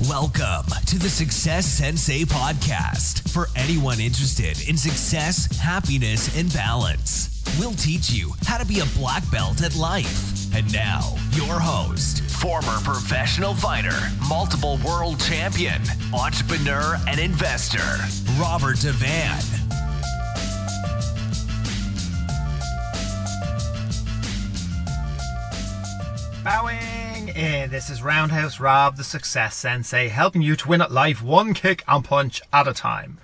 Welcome to the Success Sensei podcast for anyone interested in success, happiness, and balance. We'll teach you how to be a black belt at life. And now, your host, former professional fighter, multiple world champion, entrepreneur, and investor, Robert Devane. Bowing in. This is Roundhouse Rob, the Success Sensei, helping you to win at life one kick and punch at a time.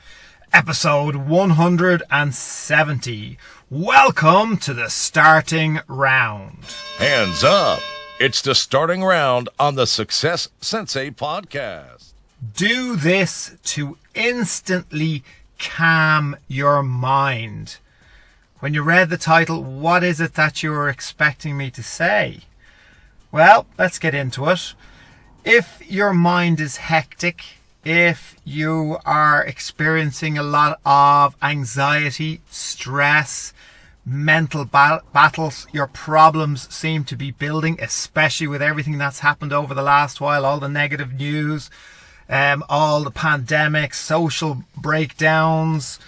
Episode 170. Welcome to the starting round. Hands up. It's the starting round on the Success Sensei podcast. Do this to instantly calm your mind. When you read the title, what is it that you were expecting me to say? Well, let's get into it. If your mind is hectic, if you are experiencing a lot of anxiety, stress, mental battles, your problems seem to be building, especially with everything that's happened over the last while, all the negative news, all the pandemics, social breakdowns.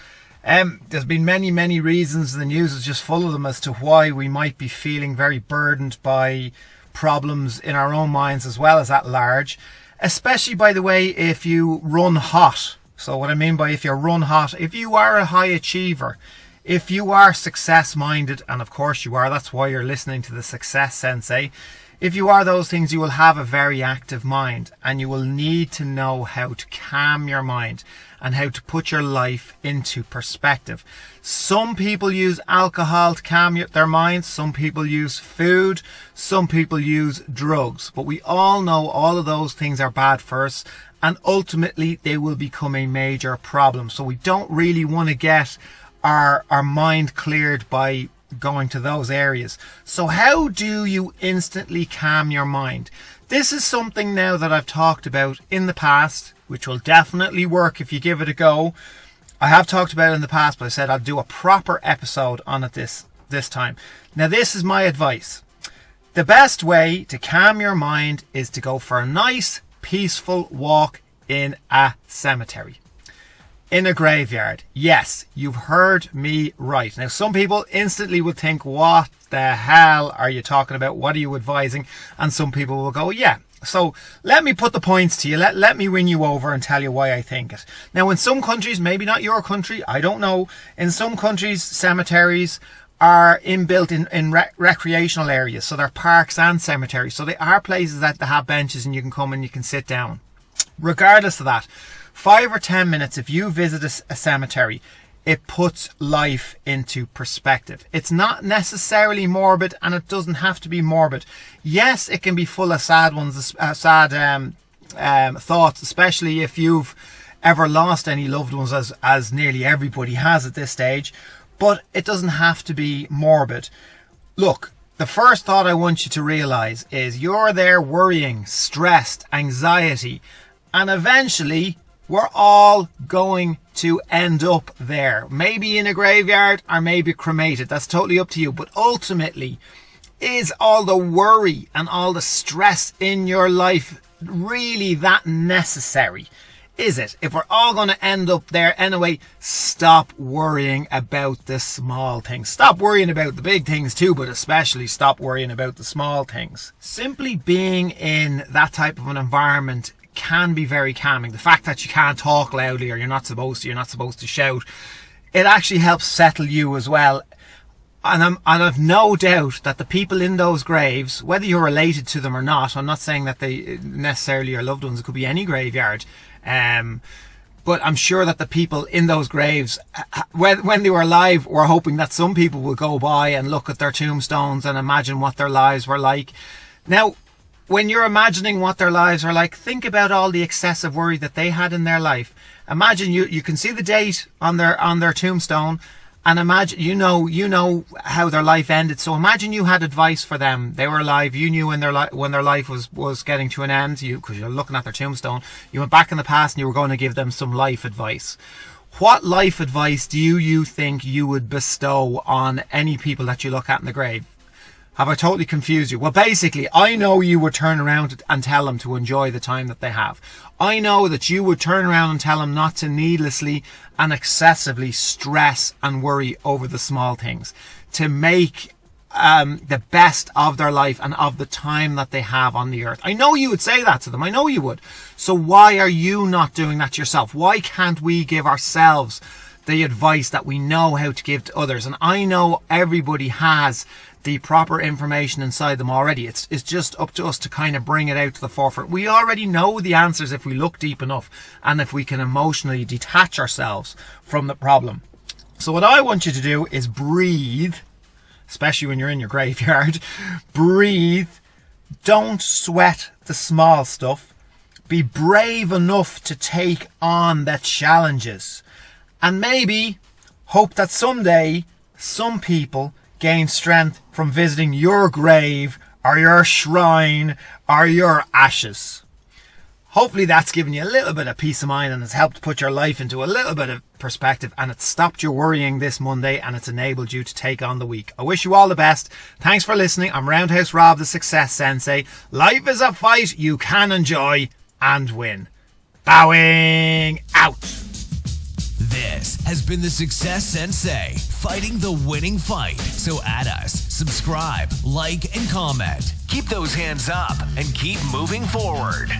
There's been many reasons. The news is just full of them as to why we might be feeling very burdened by problems in our own minds as well as at large, especially, by the way, if you run hot. So what I mean by if you run hot, if you are a high achiever, if you are success minded, and of course you are, that's why you're listening to the Success Sensei. If you are those things, you will have a very active mind, and you will need to know how to calm your mind and how to put your life into perspective. Some people use alcohol to calm their minds. Some people use food. Some people use drugs. But we all know all of those things are bad for us, and ultimately they will become a major problem. So we don't really want to get our mind cleared by going to those areas. So how do you instantly calm your mind? This is something now that I've talked about in the past, which will definitely work if you give it a go. I have talked about it in the past, but I said I'll do a proper episode on it this time. Now, this is my advice. The best way to calm your mind is to go for a nice, peaceful walk in a cemetery. In a graveyard. Yes, you've heard me right. Now, some people instantly would think, what the hell are you talking about? What are you advising? And some people will go, yeah. So let me put the points to you. Let me win you over and tell you why I think it. Now, in some countries, maybe not your country, I don't know. In some countries, cemeteries are inbuilt in recreational areas. So they're parks and cemeteries. So they are places that they have benches and you can come and you can sit down. Regardless of that, 5 or 10 minutes, if you visit a cemetery, it puts life into perspective. It's not necessarily morbid, and it doesn't have to be morbid. Yes, it can be full of sad thoughts, especially if you've ever lost any loved ones, as nearly everybody has at this stage. But it doesn't have to be morbid. Look, the first thought I want you to realize is you're there worrying, stressed, anxiety, and eventually we're all going to end up there. Maybe in a graveyard or maybe cremated. That's totally up to you. But ultimately, is all the worry and all the stress in your life really that necessary? Is it? If we're all going to end up there anyway, stop worrying about the small things. Stop worrying about the big things too, but especially stop worrying about the small things. Simply being in that type of an environment can be very calming. The fact that you can't talk loudly, or you're not supposed to shout, it actually helps settle you as well. And I've no doubt that the people in those graves, whether you're related to them or not, I'm not saying that they necessarily are loved ones, it could be any graveyard, but I'm sure that the people in those graves, when they were alive, were hoping that some people will go by and look at their tombstones and imagine what their lives were like. Now, when you're imagining what their lives are like, think about all the excessive worry that they had in their life. Imagine you can see the date on their tombstone, and imagine you know how their life ended. So imagine you had advice for them. They were alive. You knew when their life was getting to an end. Because you're looking at their tombstone. You went back in the past and you were going to give them some life advice. What life advice do you think you would bestow on any people that you look at in the grave? Have I totally confused you? Well, basically, I know you would turn around and tell them to enjoy the time that they have. I know that you would turn around and tell them not to needlessly and excessively stress and worry over the small things. To make the best of their life and of the time that they have on the earth. I know you would say that to them. I know you would. So why are you not doing that yourself? Why can't we give ourselves the advice that we know how to give to others? And I know everybody has the proper information inside them already. It's just up to us to kind of bring it out to the forefront. We already know the answers if we look deep enough and if we can emotionally detach ourselves from the problem. So what I want you to do is breathe, especially when you're in your graveyard. Breathe. Don't sweat the small stuff. Be brave enough to take on the challenges. And maybe hope that someday some people gain strength from visiting your grave or your shrine or your ashes. Hopefully that's given you a little bit of peace of mind and has helped put your life into a little bit of perspective, and it's stopped you worrying this Monday and it's enabled you to take on the week. I wish you all the best. Thanks for listening. I'm Roundhouse Rob, the Success Sensei. Life is a fight you can enjoy and win. Bowing out. This has been the Success Sensei, fighting the winning fight. So add us, subscribe, like, and comment. Keep those hands up and keep moving forward.